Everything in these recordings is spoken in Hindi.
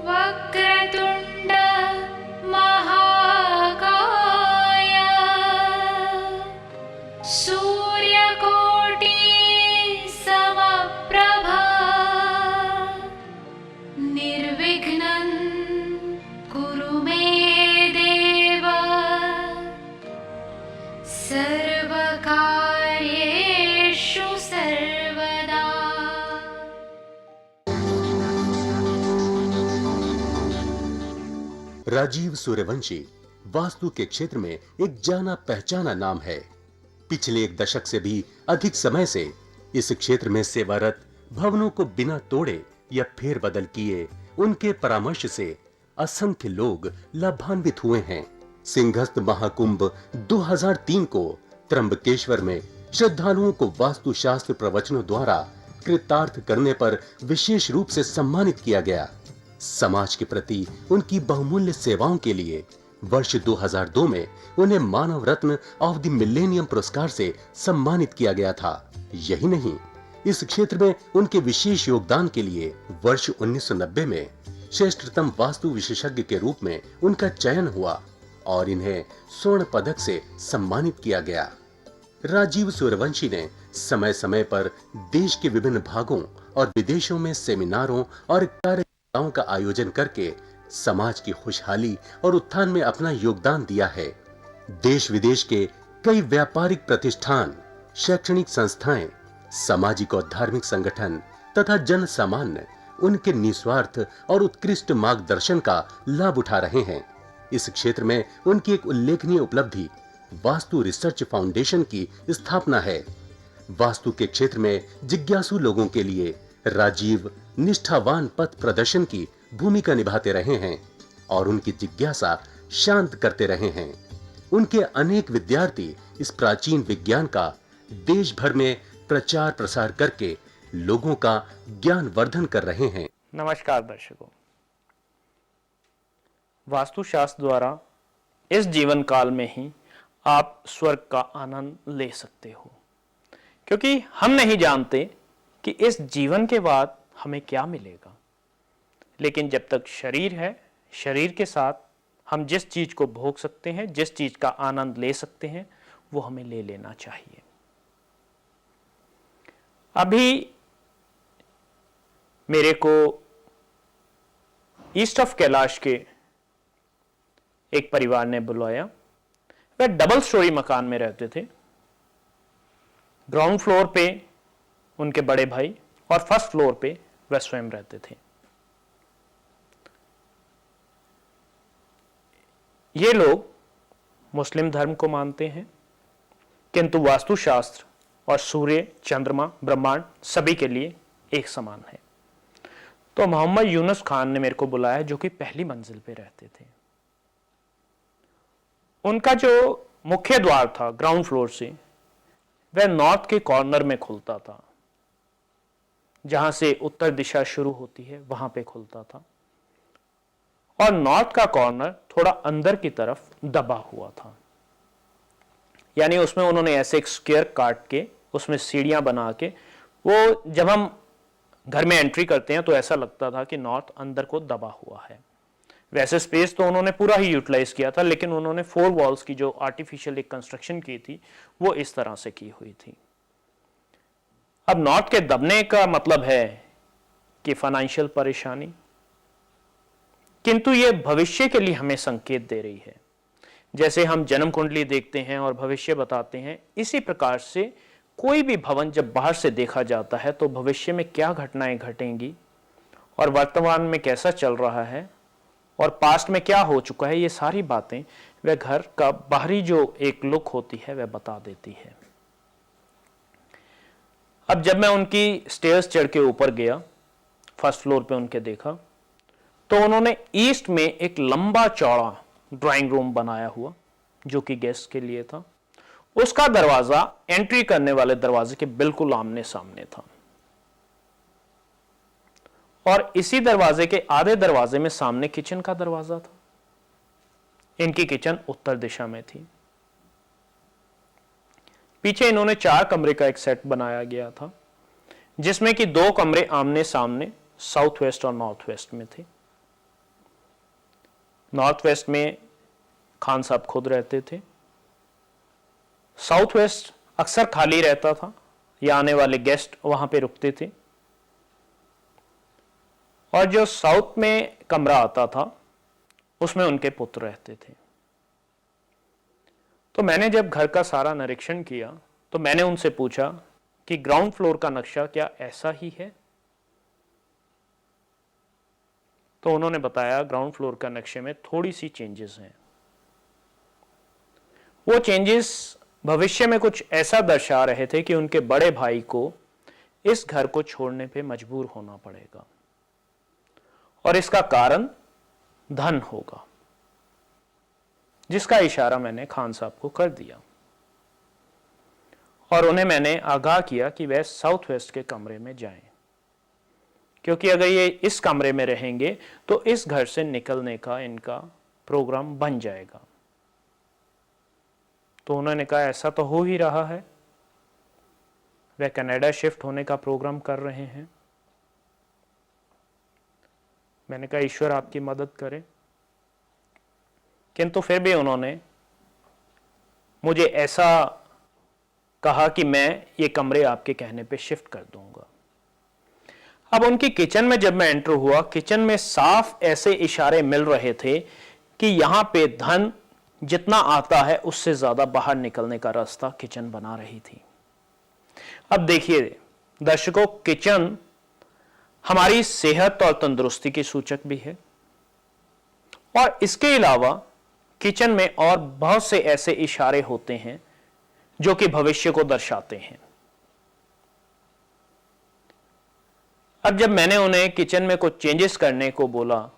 वक्रतुण्ड महाकाय सूर्यकोटि समप्रभा निर्विघ्नं कुरु मे देव सर्वकार्येषु सर्वदा। राजीव सूर्यवंशी वास्तु के क्षेत्र में एक जाना पहचाना नाम है। पिछले एक दशक से भी अधिक समय से इस क्षेत्र में सेवारत, भवनों को बिना तोड़े या फेरबदल किए उनके परामर्श से असंख्य लोग लाभान्वित हुए हैं। सिंहस्थ महाकुंभ 2003 को त्र्यंबकेश्वर में श्रद्धालुओं को वास्तुशास्त्र प्रवचनों द्वारा कृतार्थ करने पर विशेष रूप से सम्मानित किया गया। समाज के प्रति उनकी बहुमूल्य सेवाओं के लिए वर्ष 2002 में उन्हें मानव रत्न ऑफ द मिलेनियम पुरस्कार से सम्मानित किया गया था। यही नहीं, इस क्षेत्र में उनके विशेष योगदान के लिए वर्ष 1990 में श्रेष्ठतम वास्तु विशेषज्ञ के रूप में उनका चयन हुआ और इन्हें स्वर्ण पदक से सम्मानित किया गया। राजीव सूर्यवंशी ने समय समय पर देश के विभिन्न भागों और विदेशों में सेमिनारों और कार्यक्रमों का आयोजन करके समाज की खुशहाली और उत्थान में अपना योगदान दिया है। देश विदेश के कई व्यापारिक प्रतिष्ठान, शैक्षणिक संस्थाएं, सामाजिक और धार्मिक संगठन तथा जन सामान्य उनके निस्वार्थ और उत्कृष्ट मार्गदर्शन का लाभ उठा रहे हैं। इस क्षेत्र में उनकी एक उल्लेखनीय उपलब्धि वास्तु रिसर्च फाउंडेशन की स्थापना है। वास्तु के क्षेत्र में जिज्ञासु लोगों के लिए राजीव निष्ठावान पथ प्रदर्शन की भूमिका निभाते रहे हैं और उनकी जिज्ञासा शांत करते रहे हैं। उनके अनेक विद्यार्थी इस प्राचीन विज्ञान का देश भर में प्रचार प्रसार करके लोगों का ज्ञान वर्धन कर रहे हैं। नमस्कार दर्शकों, वास्तुशास्त्र द्वारा इस जीवन काल में ही आप स्वर्ग का आनंद ले सकते हो, क्योंकि हम नहीं जानते कि इस जीवन के बाद हमें क्या मिलेगा। लेकिन जब तक शरीर है, शरीर के साथ हम जिस चीज को भोग सकते हैं, जिस चीज का आनंद ले सकते हैं, वो हमें ले लेना चाहिए। अभी मेरे को ईस्ट ऑफ कैलाश के एक परिवार ने बुलाया। वह डबल स्टोरी मकान में रहते थे। ग्राउंड फ्लोर पे उनके बड़े भाई और फर्स्ट फ्लोर पे वह स्वयं रहते थे। ये लोग मुस्लिम धर्म को मानते हैं, किंतु वास्तुशास्त्र और सूर्य, चंद्रमा, ब्रह्मांड सभी के लिए एक समान है। तो मोहम्मद यूनुस खान ने मेरे को बुलाया, जो कि पहली मंजिल पे रहते थे। उनका जो मुख्य द्वार था ग्राउंड फ्लोर से, वह नॉर्थ के कॉर्नर में खुलता था। जहां से उत्तर दिशा शुरू होती है वहां पे खुलता था और नॉर्थ का कॉर्नर थोड़ा अंदर की तरफ दबा हुआ था। यानी उसमें उन्होंने ऐसे एक स्क्वायर काट के उसमें सीढ़ियां बना के, वो जब हम घर में एंट्री करते हैं तो ऐसा लगता था कि नॉर्थ अंदर को दबा हुआ है। वैसे स्पेस तो उन्होंने पूरा ही यूटिलाइज किया था, लेकिन उन्होंने 4 वॉल्स की जो आर्टिफिशियल एक कंस्ट्रक्शन की थी वो इस तरह से की हुई थी। अब नॉर्थ के दबने का मतलब है कि फाइनेंशियल परेशानी, किंतु ये भविष्य के लिए हमें संकेत दे रही है। जैसे हम जन्म कुंडली देखते हैं और भविष्य बताते हैं, इसी प्रकार से कोई भी भवन जब बाहर से देखा जाता है तो भविष्य में क्या घटनाएं घटेंगी और वर्तमान में कैसा चल रहा है और पास्ट में क्या हो चुका है, ये सारी बातें वह घर का बाहरी जो एक लुक होती है वह बता देती है। अब जब मैं उनकी स्टेयर्स चढ़ के ऊपर गया, फर्स्ट फ्लोर पे उनके देखा, तो उन्होंने ईस्ट में एक लंबा चौड़ा ड्राइंग रूम बनाया हुआ, जो कि गेस्ट के लिए था। उसका दरवाजा एंट्री करने वाले दरवाजे के बिल्कुल आमने सामने था और इसी दरवाजे के आधे दरवाजे में सामने किचन का दरवाजा था। इनकी किचन उत्तर दिशा में थी। पीछे इन्होंने 4 कमरे का एक सेट बनाया गया था, जिसमें कि 2 कमरे आमने सामने साउथ वेस्ट और नॉर्थ वेस्ट में थे नॉर्थ वेस्ट में खान साहब खुद रहते थे। साउथ वेस्ट अक्सर खाली रहता था या आने वाले गेस्ट वहां पे रुकते थे, और जो साउथ में कमरा आता था उसमें उनके पुत्र रहते थे। तो मैंने जब घर का सारा निरीक्षण किया तो मैंने उनसे पूछा कि ग्राउंड फ्लोर का नक्शा क्या ऐसा ही है? तो उन्होंने बताया ग्राउंड फ्लोर का नक्शे में थोड़ी सी चेंजेस हैं। वो चेंजेस भविष्य में कुछ ऐसा दर्शा रहे थे कि उनके बड़े भाई को इस घर को छोड़ने पे मजबूर होना पड़ेगा, और इसका कारण धन होगा, जिसका इशारा मैंने खान साहब को कर दिया, और उन्हें मैंने आगाह किया कि वह साउथ वेस्ट के कमरे में जाएं, क्योंकि अगर ये इस कमरे में रहेंगे तो इस घर से निकलने का इनका प्रोग्राम बन जाएगा। तो उन्होंने कहा ऐसा तो हो ही रहा है, वह कनाडा शिफ्ट होने का प्रोग्राम कर रहे हैं। मैंने कहा ईश्वर आपकी मदद करे, किंतु फिर भी उन्होंने मुझे ऐसा कहा कि मैं ये कमरे आपके कहने पे शिफ्ट कर दूंगा। अब उनकी किचन में जब मैं एंटर हुआ, किचन में साफ ऐसे इशारे मिल रहे थे कि यहां पे धन जितना आता है उससे ज्यादा बाहर निकलने का रास्ता किचन बना रही थी। अब देखिए दर्शकों, किचन हमारी सेहत और तंदुरुस्ती की सूचक भी है, और इसके अलावा किचन में और बहुत से ऐसे इशारे होते हैं जो कि भविष्य को दर्शाते हैं। अब जब मैंने उन्हें किचन में कुछ चेंजेस करने को बोला,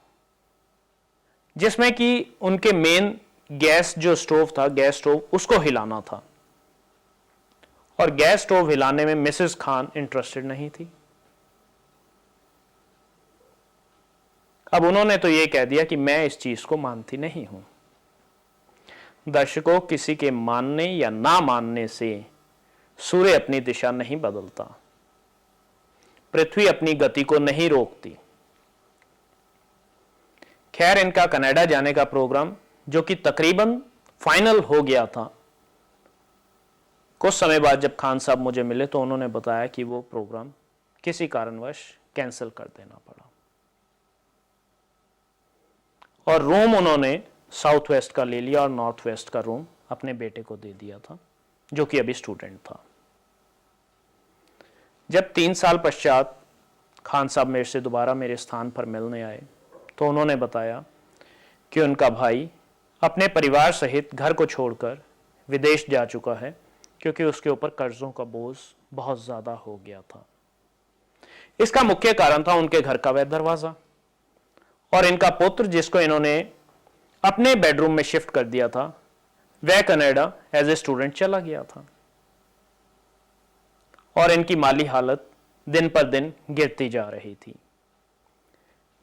जिसमें कि उनके मेन गैस जो स्टोव था, गैस स्टोव उसको हिलाना था, और गैस स्टोव हिलाने में मिसेस खान इंटरेस्टेड नहीं थी। अब उन्होंने तो यह कह दिया कि मैं इस चीज को मानती नहीं हूं। दर्शकों, किसी के मानने या ना मानने से सूर्य अपनी दिशा नहीं बदलता, पृथ्वी अपनी गति को नहीं रोकती। खैर, इनका कनाडा जाने का प्रोग्राम जो कि तकरीबन फाइनल हो गया था, कुछ समय बाद जब खान साहब मुझे मिले तो उन्होंने बताया कि वो प्रोग्राम किसी कारणवश कैंसिल कर देना पड़ा, और रूम उन्होंने साउथ वेस्ट का ले लिया और नॉर्थ वेस्ट का रूम अपने बेटे को दे दिया था, जो कि अभी स्टूडेंट था। जब 3 साल पश्चात खान साहब मेरे से दोबारा मेरे स्थान पर मिलने आए तो उन्होंने बताया कि उनका भाई अपने परिवार सहित घर को छोड़कर विदेश जा चुका है, क्योंकि उसके ऊपर कर्जों का बोझ बहुत ज्यादा हो गया था। इसका मुख्य कारण था उनके घर का वह दरवाजा, और इनका पुत्र जिसको इन्होंने अपने बेडरूम में शिफ्ट कर दिया था, वह कनाडा एज ए स्टूडेंट चला गया था, और इनकी माली हालत दिन पर दिन गिरती जा रही थी।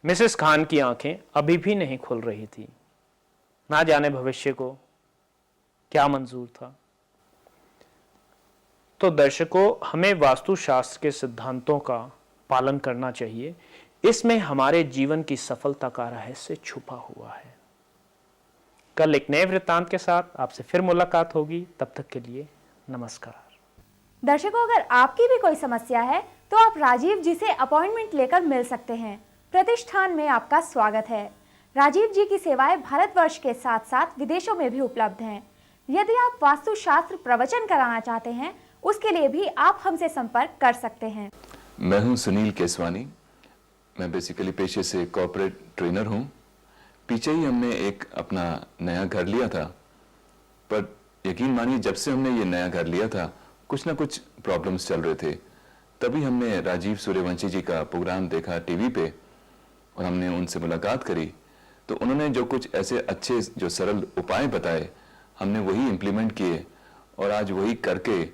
मिसेस खान की आंखें अभी भी नहीं खुल रही थी, ना जाने भविष्य को क्या मंजूर था। तो दर्शकों, हमें वास्तुशास्त्र के सिद्धांतों का पालन करना चाहिए, इसमें हमारे जीवन की सफलता का रहस्य छुपा हुआ है। कल एक नए वृत्तांत के साथ आपसे फिर मुलाकात होगी, तब तक के लिए नमस्कार। दर्शकों, अगर आपकी भी कोई समस्या है तो आप राजीव जी से अपॉइंटमेंट लेकर मिल सकते हैं। प्रतिष्ठान में आपका स्वागत है। राजीव जी की सेवाएं भारतवर्ष के साथ साथ विदेशों में भी उपलब्ध हैं। यदि आप वास्तुशास्त्र प्रवचन कराना चाहते हैं, उसके लिए भी आप हमसे संपर्क कर सकते हैं। मैं हूं सुनील केसवानी। मैं बेसिकली पेशे से कॉर्पोरेट ट्रेनर हूं। पीछे ही हमने एक अपना नया घर लिया था, पर यकीन मानिए जब से हमने ये नया घर लिया था कुछ ना कुछ प्रॉब्लम्स चल रहे थे। तभी हमने राजीव सूर्यवंशी जी का प्रोग्राम देखा टीवी पे, और हमने उनसे मुलाकात करी। तो उन्होंने जो कुछ ऐसे अच्छे जो सरल उपाय बताए, हमने वही इम्प्लीमेंट किए, और आज वही करके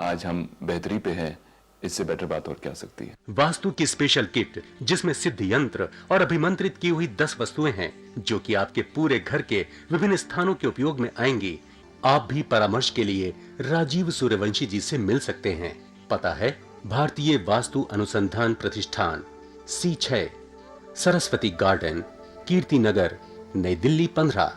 आज हम बेहतरी पे हैं। इससे बेटर बात और क्या सकती है। वास्तु की स्पेशल किट, जिसमें सिद्ध यंत्र और अभिमंत्रित की हुई 10 वस्तुएं हैं, जो कि आपके पूरे घर के विभिन्न स्थानों के उपयोग में आएंगी। आप भी परामर्श के लिए राजीव सूर्यवंशी जी से मिल सकते हैं। पता है भारतीय वास्तु अनुसंधान प्रतिष्ठान, C6, सरस्वती गार्डन, कीर्ति नगर, नई दिल्ली 15।